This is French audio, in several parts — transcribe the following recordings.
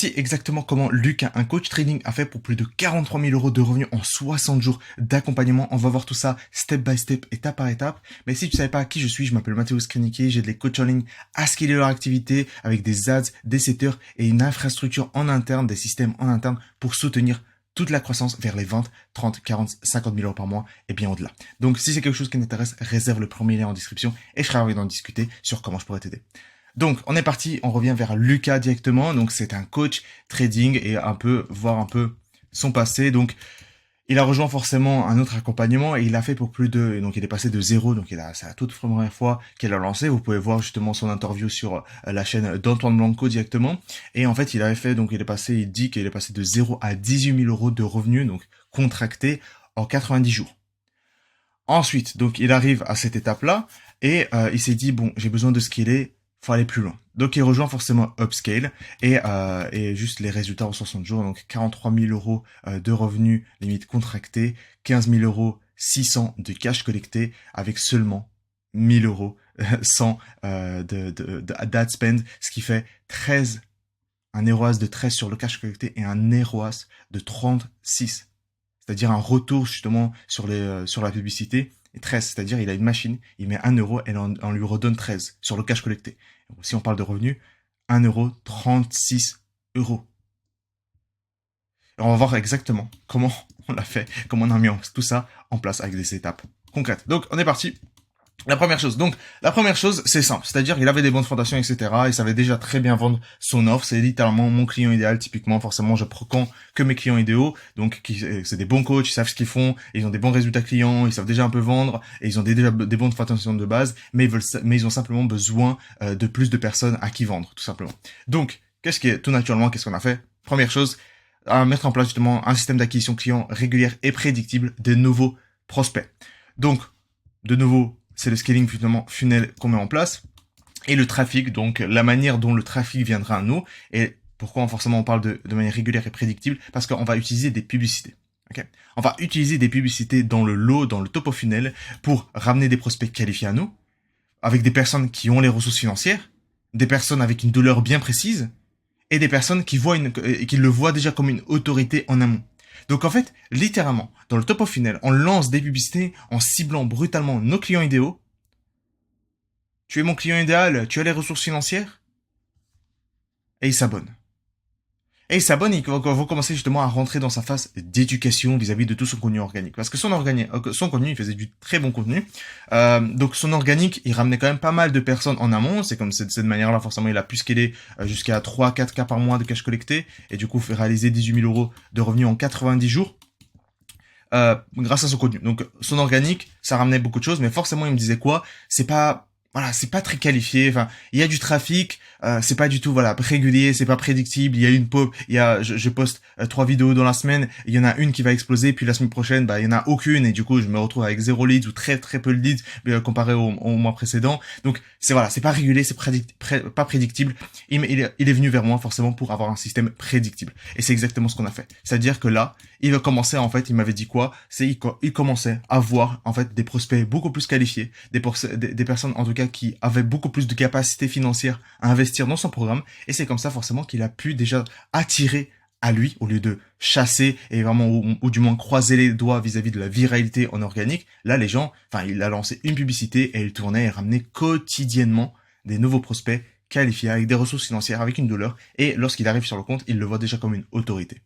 voici exactement comment Lucas, un coach trading, a fait pour plus de 43 000 euros de revenus en 60 jours d'accompagnement. On va voir tout ça step by step, étape par étape. Mais si tu ne savais pas qui je suis, je m'appelle Mathéo Skrinicki, j'aide les coachs en ligne à scaler leur activité avec des ads, des setters et une infrastructure en interne, des systèmes en interne pour soutenir toute la croissance vers les ventes, 30, 40, 50 000 euros par mois et bien au-delà. Donc si c'est quelque chose qui t'intéresse, réserve le premier lien en description et je serai ravi d'en discuter sur comment je pourrais t'aider. Donc, on est parti, on revient vers Lucas directement. Donc, c'est un coach trading et voir un peu son passé. Donc, il a rejoint forcément un autre accompagnement et il a fait pour donc il est passé de zéro. Donc, c'est la toute première fois qu'il a lancé. Vous pouvez voir justement son interview sur la chaîne d'Antoine Blanco directement. Et en fait, il dit qu'il est passé de 0 à 18 000 euros de revenus, donc contractés en 90 jours. Ensuite, donc, il arrive à cette étape-là et il s'est dit, bon, j'ai besoin de scaler. Faut aller plus loin. Donc, il rejoint forcément Upscale et juste les résultats en 60 jours. Donc, 43 000 euros de revenus limite contractés, 15 000 euros 600 de cash collecté avec seulement 1000 euros sans d'ad spend, ce qui fait un ROAS de 13 sur le cash collecté et un ROAS de 36. C'est-à-dire un retour justement sur la publicité. Et 13, c'est-à-dire il a une machine, il met 1 euro et on lui redonne 13 sur le cash collecté. Donc, si on parle de revenus, 1 euro, 36 euros. Alors on va voir exactement comment on l'a fait, comment on a mis tout ça en place avec des étapes concrètes. Donc on est parti. La première chose, c'est simple. C'est-à-dire qu'il avait des bonnes fondations, etc. Il savait déjà très bien vendre son offre. C'est littéralement mon client idéal. Typiquement, forcément, je prends que mes clients idéaux. Donc, c'est des bons coachs, ils savent ce qu'ils font, ils ont des bons résultats clients, ils savent déjà un peu vendre, et ils ont déjà des bonnes fondations de base, mais ils ont simplement besoin de plus de personnes à qui vendre, tout simplement. Donc, tout naturellement, qu'est-ce qu'on a fait? Première chose, à mettre en place justement un système d'acquisition client régulière et prédictible de nouveaux prospects. Donc, de nouveau, c'est le scaling finalement funnel qu'on met en place. Et le trafic, donc la manière dont le trafic viendra à nous. Et pourquoi forcément on parle de manière régulière et prédictible? Parce qu'on va utiliser des publicités. Okay, on va utiliser des publicités dans le top of funnel pour ramener des prospects qualifiés à nous, avec des personnes qui ont les ressources financières, des personnes avec une douleur bien précise, et des personnes qui le voient déjà comme une autorité en amont. Donc en fait, littéralement, dans le top of funnel, on lance des publicités en ciblant brutalement nos clients idéaux. Tu es mon client idéal, tu as les ressources financières? Et ils s'abonnent. Et ils s'abonnent, ils vont commencer justement à rentrer dans sa phase d'éducation vis-à-vis de tout son contenu organique. Parce que son contenu, il faisait du très bon contenu. Donc son organique, il ramenait quand même pas mal de personnes en amont. C'est comme de cette manière-là, forcément, il a pu scaler jusqu'à 3-4 cas par mois de cash collecté. Et du coup, fait réaliser 18 000 euros de revenus en 90 jours. Grâce à son contenu. Donc son organique, ça ramenait beaucoup de choses, mais forcément, il me disait quoi? C'est pas très qualifié. Enfin, il y a du trafic, c'est pas du tout régulier, c'est pas prédictible. Il y a je poste 3 vidéos dans la semaine, il y en a une qui va exploser, puis la semaine prochaine, il y en a aucune et du coup, je me retrouve avec 0 leads ou très très peu de leads comparé au mois précédent. Donc c'est pas régulier, c'est pas prédictible. Il est venu vers moi forcément pour avoir un système prédictible. Et c'est exactement ce qu'on a fait. C'est-à-dire que là, il va commencer il m'avait dit quoi? Il commençait à voir en fait des prospects beaucoup plus qualifiés, des personnes en tout cas qui avaient beaucoup plus de capacité financière à investir dans son programme. Et c'est comme ça forcément qu'il a pu déjà attirer à lui au lieu de chasser et vraiment ou du moins croiser les doigts vis-à-vis de la viralité en organique. Là, il a lancé une publicité et il tournait et ramenait quotidiennement des nouveaux prospects qualifiés avec des ressources financières, avec une douleur. Et lorsqu'il arrive sur le compte, il le voit déjà comme une autorité.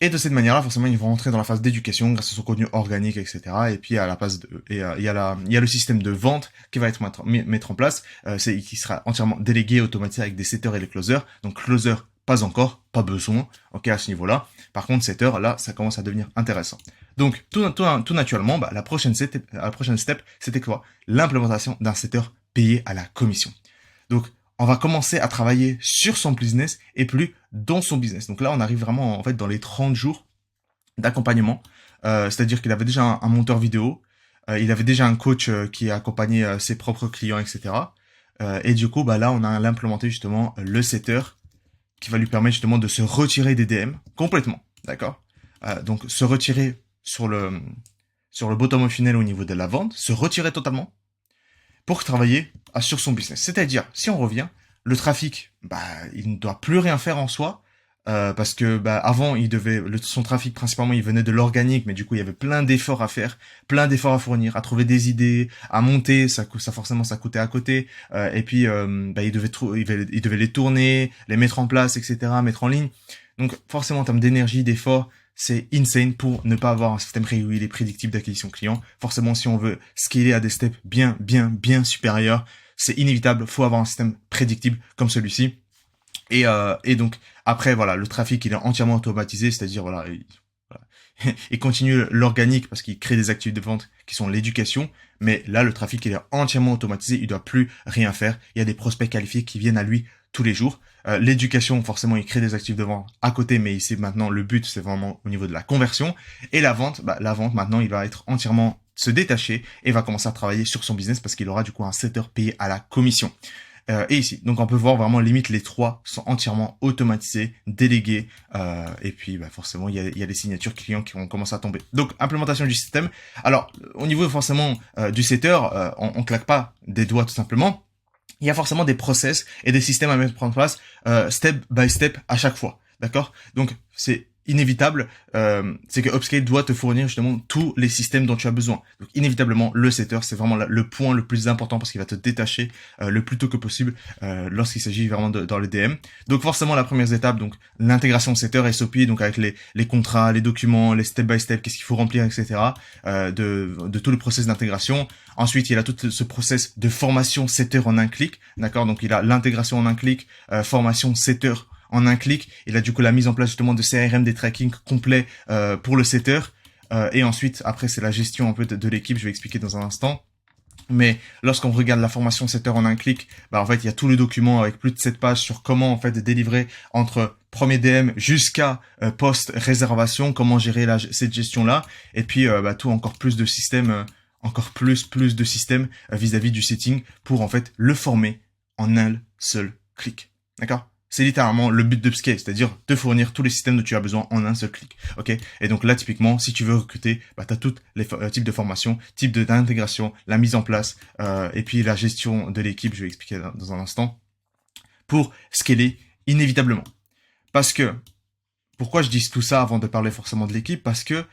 Et de cette manière-là, forcément, ils vont rentrer dans la phase d'éducation grâce à son contenu organique, etc. Et puis à la phase il y a le système de vente qui va mettre en place, qui sera entièrement délégué, automatisé avec des setters et les closers. Donc closer, pas encore, pas besoin, ok, à ce niveau-là. Par contre, setter, là, ça commence à devenir intéressant. Donc tout naturellement, la prochaine step, c'était quoi? L'implémentation d'un setter payé à la commission. Donc on va commencer à travailler sur son business et plus dans son business. Donc là, on arrive vraiment en fait dans les 30 jours d'accompagnement. C'est-à-dire qu'il avait déjà un monteur vidéo, il avait déjà un coach qui accompagnait ses propres clients, etc. Et du coup, là, on a l'implémenté justement le setter qui va lui permettre justement de se retirer des DM complètement, d'accord? Donc se retirer sur le bottom of funnel au niveau de la vente, se retirer totalement pour travailler sur son business. C'est-à-dire, si on revient le trafic, il ne doit plus rien faire en soi. Parce que avant son trafic principalement il venait de l'organique, mais du coup il y avait plein d'efforts à faire, plein d'efforts à fournir, à trouver des idées, à monter, ça forcément ça coûtait à côté, et puis il devait les tourner, les mettre en place, etc., mettre en ligne. Donc forcément en termes d'énergie, d'efforts, c'est insane pour ne pas avoir un système régulier et prédictible d'acquisition client. Forcément si on veut scaler à des steps bien supérieurs, c'est inévitable, faut avoir un système prédictible comme celui-ci. Et donc après voilà, le trafic il est entièrement automatisé, c'est-à-dire il continue l'organique parce qu'il crée des actifs de vente qui sont l'éducation, mais là le trafic il est entièrement automatisé, il doit plus rien faire. Il y a des prospects qualifiés qui viennent à lui tous les jours. L'éducation forcément il crée des actifs de vente à côté, mais ici maintenant le but c'est vraiment au niveau de la conversion. Et la vente maintenant il va être entièrement se détacher et va commencer à travailler sur son business parce qu'il aura du coup un setter payé à la commission. Et ici, donc on peut voir vraiment limite les trois sont entièrement automatisés, délégués, et puis forcément il y a les signatures clients qui vont commencer à tomber. Donc implémentation du système. Alors au niveau forcément du setter, on claque pas des doigts tout simplement. Il y a forcément des process et des systèmes à mettre en place step by step à chaque fois, d'accord? Donc c'est inévitable, c'est que Upscale doit te fournir justement tous les systèmes dont tu as besoin. Donc inévitablement, le setter, c'est vraiment le point le plus important parce qu'il va te détacher le plus tôt que possible lorsqu'il s'agit vraiment dans les DM. Donc forcément, la première étape, donc l'intégration setter SOP, donc avec les contrats, les documents, les step by step, qu'est-ce qu'il faut remplir, etc. De tout le process d'intégration. Ensuite, il a tout ce process de formation setter en un clic, d'accord? Donc il a l'intégration en un clic, formation setter en un clic. Il a du coup la mise en place justement de CRM, des tracking complets pour le setter. Et ensuite, après, c'est la gestion un peu de l'équipe. Je vais expliquer dans un instant. Mais lorsqu'on regarde la formation setter en un clic, en fait, il y a tout le document avec plus de 7 pages sur comment en fait délivrer entre premier DM jusqu'à post-réservation, comment gérer cette gestion-là. Et puis, tout encore plus de systèmes, encore plus de systèmes vis-à-vis du setting pour en fait le former en un seul clic. D'accord? C'est littéralement le but d'Upscale, c'est-à-dire te fournir tous les systèmes dont tu as besoin en un seul clic. Ok? Et donc là, typiquement, si tu veux recruter, tu as tous les types de formation, type d'intégration, la mise en place, et puis la gestion de l'équipe, je vais expliquer dans un instant, pour scaler inévitablement. Parce que, pourquoi je dis tout ça avant de parler forcément de l'équipe? Parce que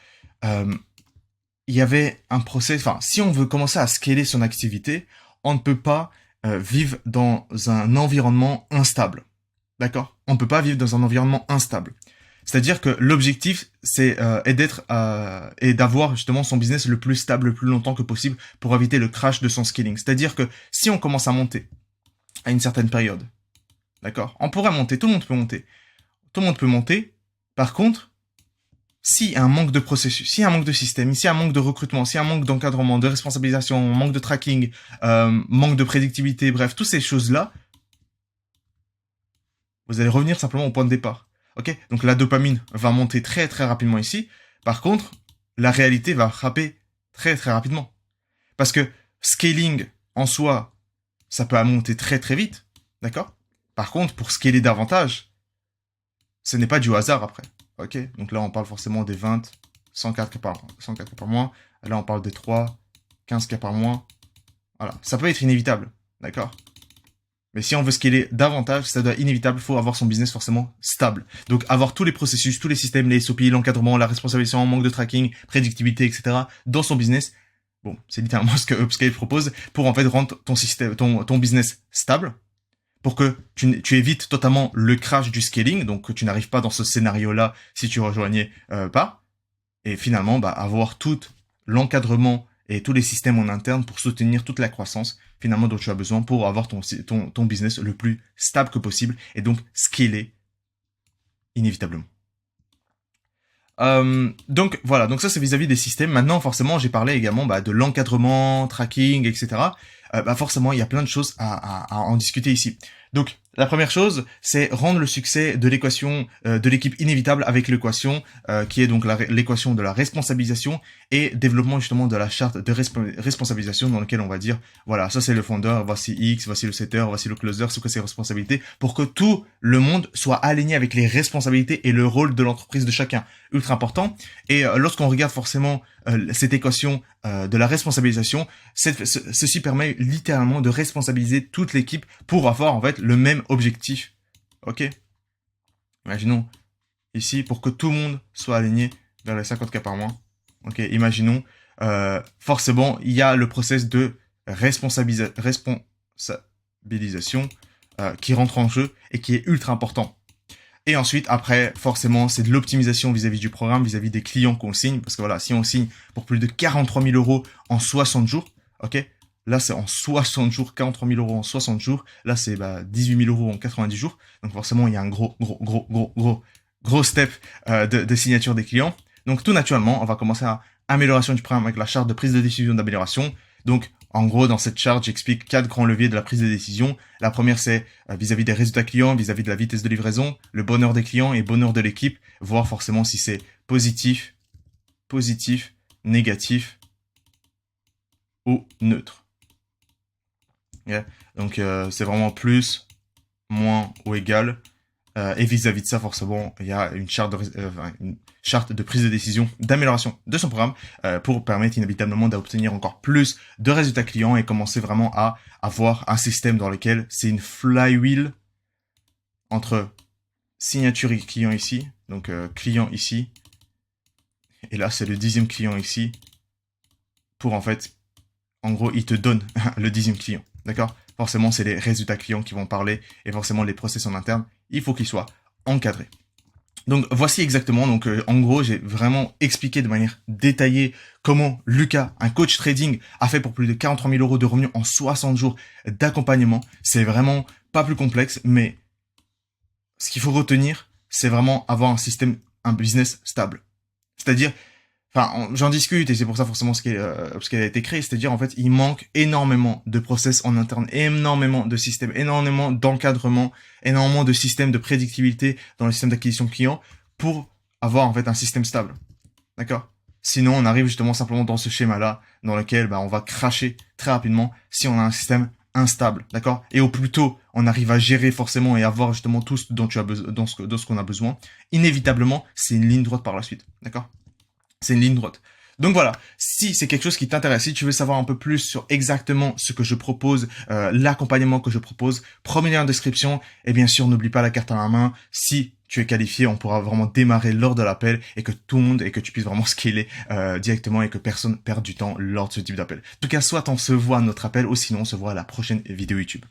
il y avait un process, si on veut commencer à scaler son activité, on ne peut pas vivre dans un environnement instable. D'accord? On peut pas vivre dans un environnement instable. C'est-à-dire que l'objectif, est d'avoir justement son business le plus stable, le plus longtemps que possible pour éviter le crash de son scaling. C'est-à-dire que si on commence à monter à une certaine période, d'accord? On pourrait monter, tout le monde peut monter. Tout le monde peut monter. Par contre, s'il y a un manque de processus, s'il y a un manque de système, s'il y a un manque de recrutement, s'il y a un manque d'encadrement, de responsabilisation, manque de tracking, manque de prédictibilité, bref, toutes ces choses-là, vous allez revenir simplement au point de départ. Ok? Donc la dopamine va monter très très rapidement ici. Par contre, la réalité va frapper très très rapidement. Parce que scaling en soi, ça peut monter très très vite. D'accord? Par contre, pour scaler davantage, ce n'est pas du hasard après. Ok? Donc là, on parle forcément des 20, 104 cas par mois. Là, on parle des 3, 15 cas par mois. Voilà. Ça peut être inévitable. D'accord? Mais si on veut scaler davantage, ça doit être inévitable, il faut avoir son business forcément stable. Donc avoir tous les processus, tous les systèmes, les SOP, l'encadrement, la responsabilisation, manque de tracking, prédictibilité, etc. dans son business. Bon, c'est littéralement ce que Upscale propose pour en fait rendre ton business stable, pour que tu évites totalement le crash du scaling, donc que tu n'arrives pas dans ce scénario-là si tu rejoignais pas. Et finalement, avoir tout l'encadrement et tous les systèmes en interne pour soutenir toute la croissance finalement dont tu as besoin pour avoir ton business le plus stable que possible et donc scaler inévitablement. Donc voilà, donc ça c'est vis-à-vis des systèmes. Maintenant forcément j'ai parlé également de l'encadrement, tracking, etc. Forcément il y a plein de choses à en discuter ici. Donc la première chose, c'est rendre le succès de l'équation de l'équipe inévitable avec l'équation qui est donc l'équation de la responsabilisation et développement justement de la charte de responsabilisation dans laquelle on va dire voilà, ça c'est le fondeur, voici X, voici le setter, voici le closer, c'est quoi ses responsabilités pour que tout le monde soit aligné avec les responsabilités et le rôle de l'entreprise de chacun. Ultra important. Et lorsqu'on regarde forcément cette équation de la responsabilisation, ceci permet littéralement de responsabiliser toute l'équipe pour avoir en fait le même objectif. Ok? Imaginons ici pour que tout le monde soit aligné vers les 50K par mois. Ok? Imaginons forcément il y a le process de responsabilisation qui rentre en jeu et qui est ultra important. Et ensuite, après, forcément, c'est de l'optimisation vis-à-vis du programme, vis-à-vis des clients qu'on signe. Parce que voilà, si on signe pour plus de 43 000 euros en 60 jours, ok, là, c'est en 60 jours, 43 000 euros en 60 jours. Là, c'est 18 000 euros en 90 jours. Donc forcément, il y a un gros step de signature des clients. Donc tout naturellement, on va commencer à amélioration du programme avec la charte de prise de décision d'amélioration. Donc, en gros, dans cette charte, j'explique 4 grands leviers de la prise de décision. La première, c'est vis-à-vis des résultats clients, vis-à-vis de la vitesse de livraison, le bonheur des clients et bonheur de l'équipe, voir forcément si c'est positif, négatif ou neutre. Yeah. Donc, c'est vraiment plus, moins ou égal. Et vis-à-vis de ça, forcément, il y a une charte de prise de décision, d'amélioration de son programme pour permettre inévitablement d'obtenir encore plus de résultats clients et commencer vraiment à avoir un système dans lequel c'est une flywheel entre signature et client ici, donc client ici, et là c'est le 10e client ici, pour en fait, en gros, il te donne le 10e client, d'accord? Forcément, c'est les résultats clients qui vont parler et forcément les process en interne, il faut qu'ils soient encadrés. Donc voici exactement, donc en gros j'ai vraiment expliqué de manière détaillée comment Lucas, un coach trading, a fait pour plus de 43 000 euros de revenus en 60 jours d'accompagnement. C'est vraiment pas plus complexe, mais ce qu'il faut retenir, c'est vraiment avoir un business stable. C'est-à-dire, enfin, j'en discute et c'est pour ça forcément ce qu'elle a été créée, c'est-à-dire en fait, il manque énormément de process en interne, énormément de systèmes, énormément d'encadrement, énormément de systèmes de prédictibilité dans le système d'acquisition client pour avoir en fait un système stable. D'accord? Sinon, on arrive justement simplement dans ce schéma-là, dans lequel on va cracher très rapidement si on a un système instable, d'accord? Et au plus tôt on arrive à gérer forcément et avoir justement tout ce dont tu as besoin, dans ce qu'on a besoin, inévitablement, c'est une ligne droite par la suite, d'accord? C'est une ligne droite. Donc voilà, si c'est quelque chose qui t'intéresse, si tu veux savoir un peu plus sur exactement ce que je propose, l'accompagnement que je propose, premier lien en description, et bien sûr n'oublie pas la carte à la main. Si tu es qualifié, on pourra vraiment démarrer lors de l'appel et que tout le monde et que tu puisses vraiment scaler directement et que personne perde du temps lors de ce type d'appel. En tout cas, soit on se voit à notre appel ou sinon on se voit à la prochaine vidéo YouTube.